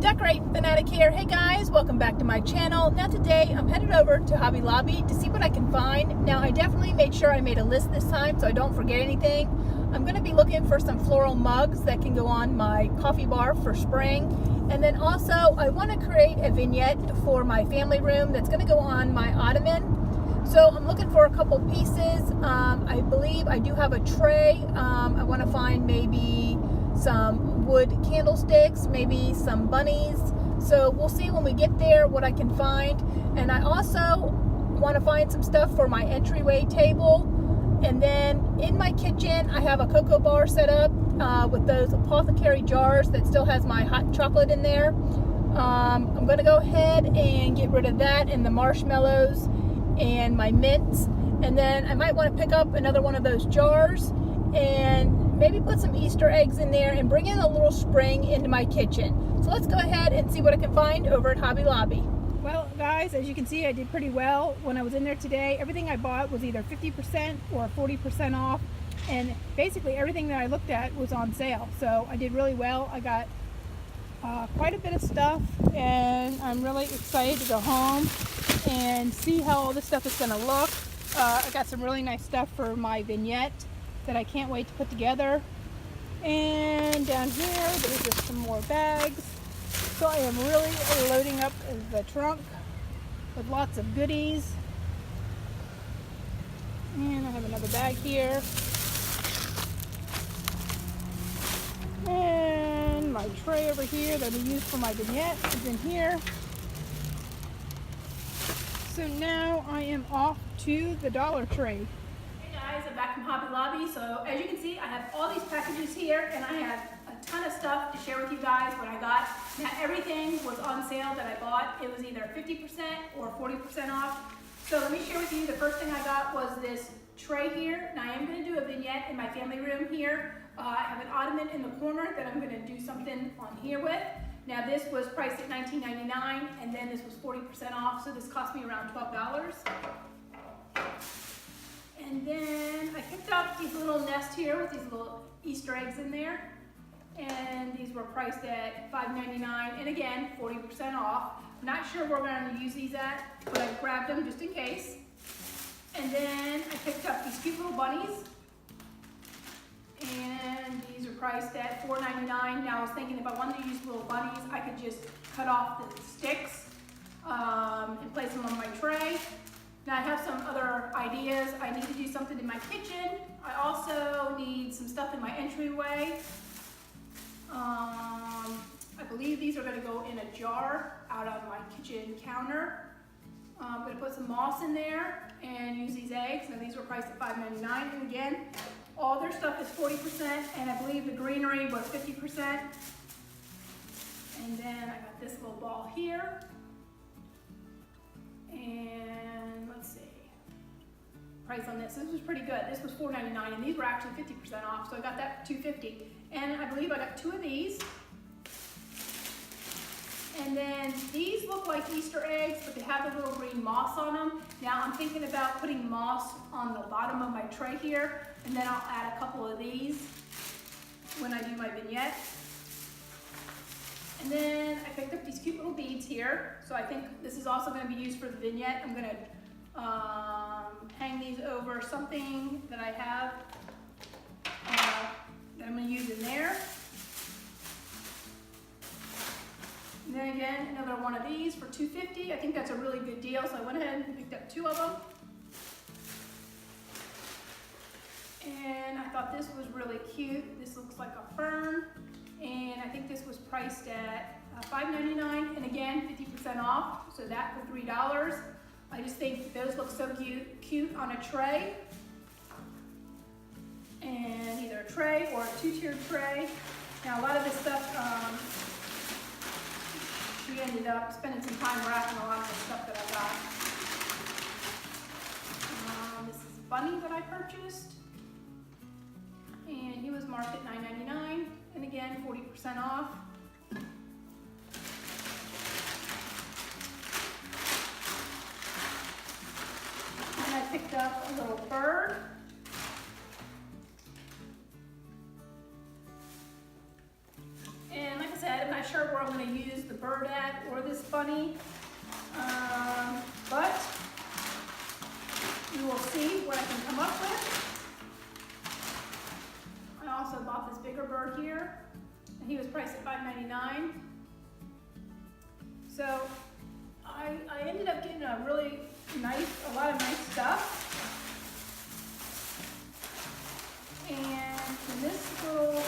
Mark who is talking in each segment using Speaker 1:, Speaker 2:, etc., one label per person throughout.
Speaker 1: Decorate Fanatic here. Hey guys, welcome back to my channel. Now today I'm headed over to Hobby Lobby to see what I can find. Now I definitely made sure I made a list this time so I don't forget anything. I'm going to be looking for some floral mugs that can go on my coffee bar for spring. And then also I want to create a vignette for my family room that's going to go on my ottoman. So I'm looking for a couple pieces. I believe I do have a tray. I want to find maybe some wood candlesticks, maybe some bunnies. So we'll see when we get there what I can find. And I also want to find some stuff for my entryway table. And then in my kitchen, I have a cocoa bar set up with those apothecary jars that still has my hot chocolate in there. I'm going to go ahead and get rid of that and the marshmallows and my mints. And then I might want to pick up another one of those jars and maybe put some Easter eggs in there and bring in a little spring into my kitchen. So let's go ahead and see what I can find over at Hobby Lobby. Well guys, as you can see, I did pretty well when I was in there today. Everything I bought was either 50% or 40% off, and basically everything that I looked at was on sale. So I did really well. I got quite a bit of stuff, and I'm really excited to go home and see how all this stuff is going to look. I got some really nice stuff for my vignette that I can't wait to put together. And down here there's just some more bags. So I am really loading up the trunk with lots of goodies. And I have another bag here. And my tray over here that we use for my vignette is in here. So now I am off to the Dollar Tree. Guys, I'm back from Hobby Lobby. So as you can see, I have all these packages here, and I have a ton of stuff to share with you guys what I got. Now everything was on sale that I bought. It was either 50% or 40% off. So let me share with you, the first thing I got was this tray here. Now I am going to do a vignette in my family room here. I have an ottoman in the corner that I'm going to do something on here with. Now this was priced at $19.99, and then this was 40% off, so this cost me around $12. And then I picked up these little nests here with these little Easter eggs in there. And these were priced at $5.99, and again, 40% off. I'm not sure where we're going to use these at, but I grabbed them just in case. And then I picked up these cute little bunnies. And these are priced at $4.99. Now I was thinking if I wanted to use little bunnies, I could just cut off the sticks and place them on my tray. Now I have some other ideas. I need to do something in my kitchen. I also need some stuff in my entryway. I believe these are going to go in a jar out on my kitchen counter. I'm going to put some moss in there and use these eggs. Now these were priced at $5.99, and again, all their stuff is 40%, and I believe the greenery was 50%. And then I got this little ball here. And let's see, price on this. This was pretty good. This was $4.99, and these were actually 50% off, so I got that for $2.50. And I believe I got two of these. And then these look like Easter eggs, but they have a little green moss on them. Now I'm thinking about putting moss on the bottom of my tray here, and then I'll add a couple of these when I do my vignette. And then I picked up these cute little beads here. So I think this is also going to be used for the vignette. I'm going to hang these over something that I have that I'm going to use in there. And then again, another one of these for $2.50. I think that's a really good deal, so I went ahead and picked up two of them. And I thought this was really cute. This looks like a fern. And I think this was priced at $5.99, and again, 50% off, so that for $3. I just think those look so cute on a tray, and either a tray or a two-tiered tray. Now a lot of this stuff, we ended up spending some time wrapping a lot of the stuff that I got. This is a bunny that I purchased, and he was marked at $9.99. And again, 40% off. And I picked up a little bird. And like I said, I'm not sure where I'm going to use the bird at or this bunny, but we will see what I can come up with. I also bought this bigger bird here, and he was priced at $5.99. So I ended up getting a really a lot of nice stuff. And this little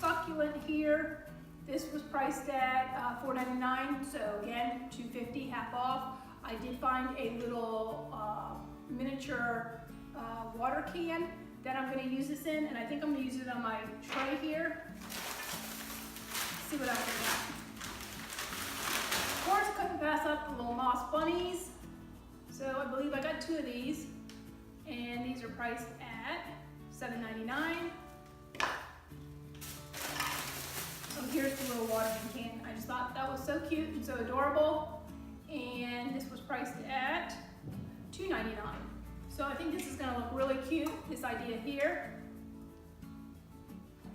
Speaker 1: succulent here, this was priced at $4.99. So again, $2.50, half off. I did find a little miniature water can that I'm going to use this in, and I think I'm going to use it on my tray here. See what else I got. Of course, couldn't pass up the little moss bunnies. So I believe I got 2 of these, and these are priced at $7.99. Oh, here's the little watering can. I just thought that was so cute and so adorable, and this was priced at $2.99. So I think this is going to look really cute, this idea here.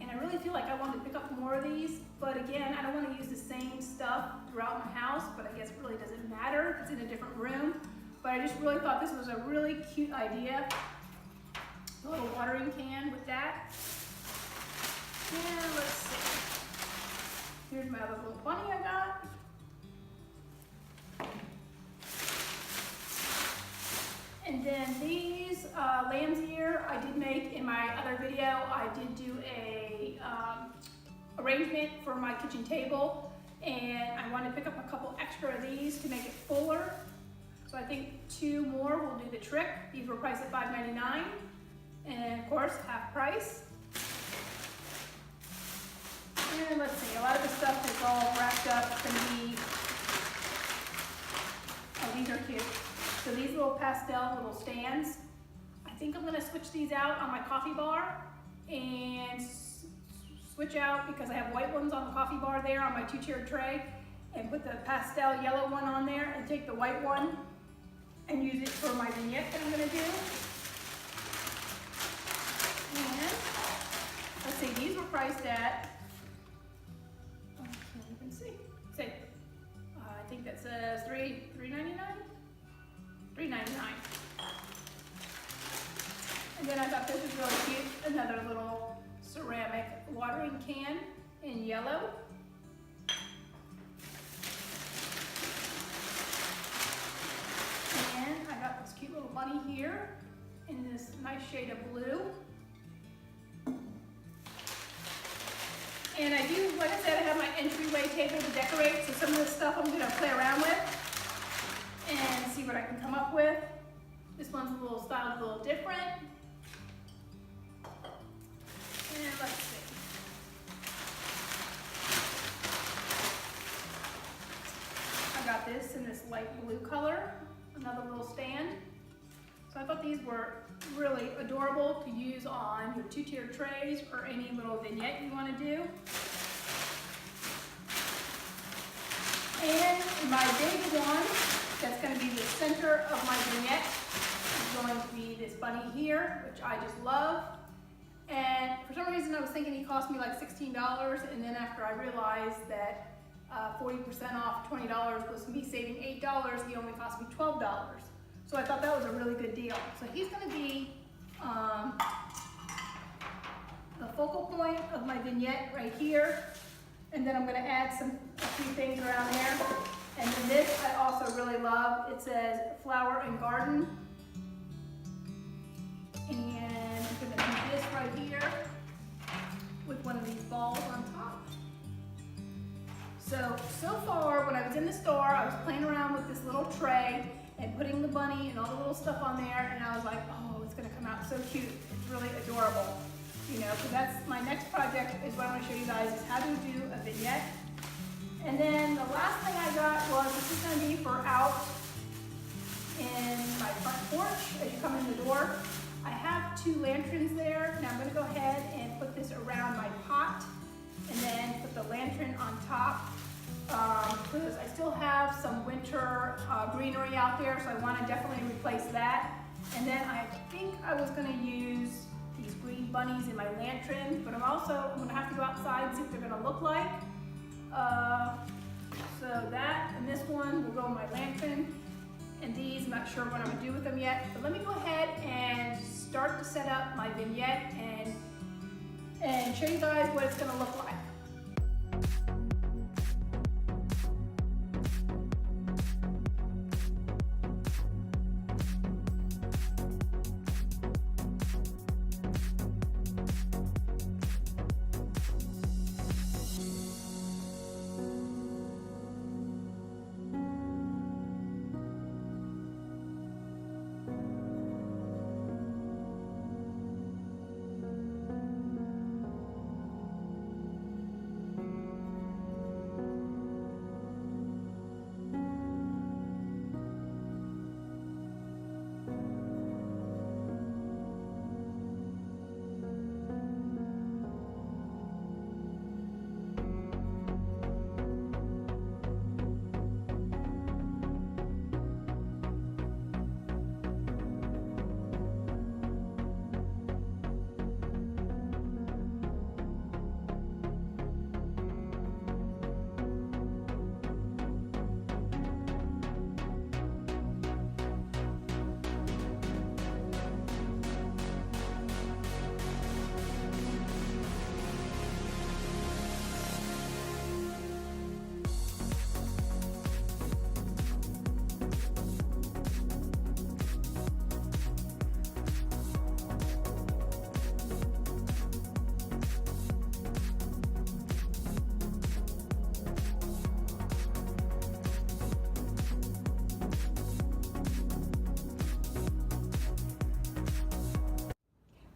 Speaker 1: And I really feel like I want to pick up more of these, but again, I don't want to use the same stuff throughout my house, but I guess it really doesn't matter. It's in a different room. But I just really thought this was a really cute idea. A little watering can with that. And let's see. Here's my other little bunny I got. And then these lamb's ear I did make in my other video. I did do a arrangement for my kitchen table, and I wanted to pick up a couple extra of these to make it fuller. So I think 2 more will do the trick. These were priced at $5.99, and of course, half price. And let's see, a lot of the stuff is all wrapped up. It's gonna be, oh, these are cute. So these little pastel little stands, I think I'm gonna switch these out on my coffee bar and switch out, because I have white ones on the coffee bar there on my 2-tiered tray, and put the pastel yellow one on there and take the white one and use it for my vignette that I'm gonna do. And let's see, these were priced at, I can't even see, I think that says $3.99? $3.99. And then I thought this was really cute, another little ceramic watering can in yellow. And I got this cute little bunny here in this nice shade of blue. And I do, like I said, I have my entryway table to decorate, so some of this stuff I'm gonna play around with and see what I can come up with. This one's a little styled a little different. And let's see. I got this in this light blue color, another little stand. So I thought these were really adorable to use on your 2-tiered trays or any little vignette you want to do. And my big one, that's going to be the center of my vignette, is going to be this bunny here, which I just love. And for some reason I was thinking he cost me like $16, and then after I realized that 40% off $20 was me saving $8, he only cost me $12. So I thought that was a really good deal. So he's going to be the focal point of my vignette right here. And then I'm going to add a few things around there. And then this I also really love. It says flower and garden. And I'm going to do this right here with one of these balls on top. So far when I was in the store, I was playing around with this little tray and putting the bunny and all the little stuff on there, and I was like, oh, it's gonna come out so cute. It's really adorable. You know, so that's my next project, is what I'm gonna show you guys, is how to do a vignette. And then the last thing I got was, this is gonna be for out in my front porch as you come in the door. I have 2 lanterns there. Now I'm gonna go ahead and put this around my pot and then put the lantern on top. Because I still have some winter greenery out there, so I want to definitely replace that. And then I think I was going to use these green bunnies in my lantern, but I'm going to have to go outside and see what they're going to look like. So that and this one will go in my lantern. And these, I'm not sure what I'm gonna do with them yet. But let me go ahead and start to set up my vignette and show you guys what it's gonna look like.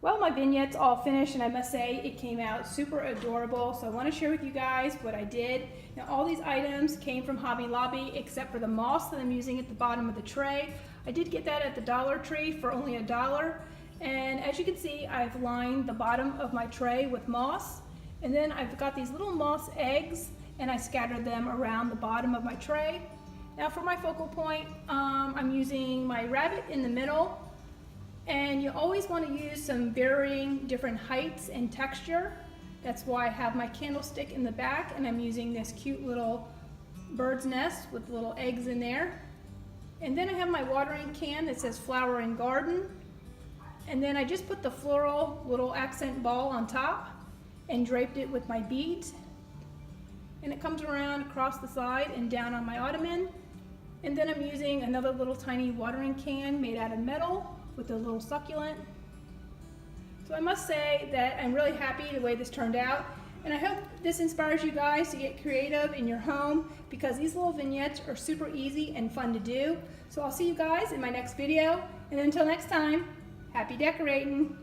Speaker 1: Well, my vignette's all finished, and I must say it came out super adorable. So I want to share with you guys what I did. Now, all these items came from Hobby Lobby except for the moss that I'm using at the bottom of the tray. I did get that at the Dollar Tree for only $1. And as you can see, I've lined the bottom of my tray with moss. And then I've got these little moss eggs, and I scattered them around the bottom of my tray. Now for my focal point, I'm using my rabbit in the middle. And you always want to use some varying different heights and texture. That's why I have my candlestick in the back, and I'm using this cute little bird's nest with little eggs in there. And then I have my watering can that says Flower and Garden. And then I just put the floral little accent ball on top and draped it with my beads. And it comes around across the side and down on my ottoman. And then I'm using another little tiny watering can made out of metal with a little succulent. So I must say that I'm really happy the way this turned out, and I hope this inspires you guys to get creative in your home, because these little vignettes are super easy and fun to do. So I'll see you guys in my next video, and until next time, happy decorating.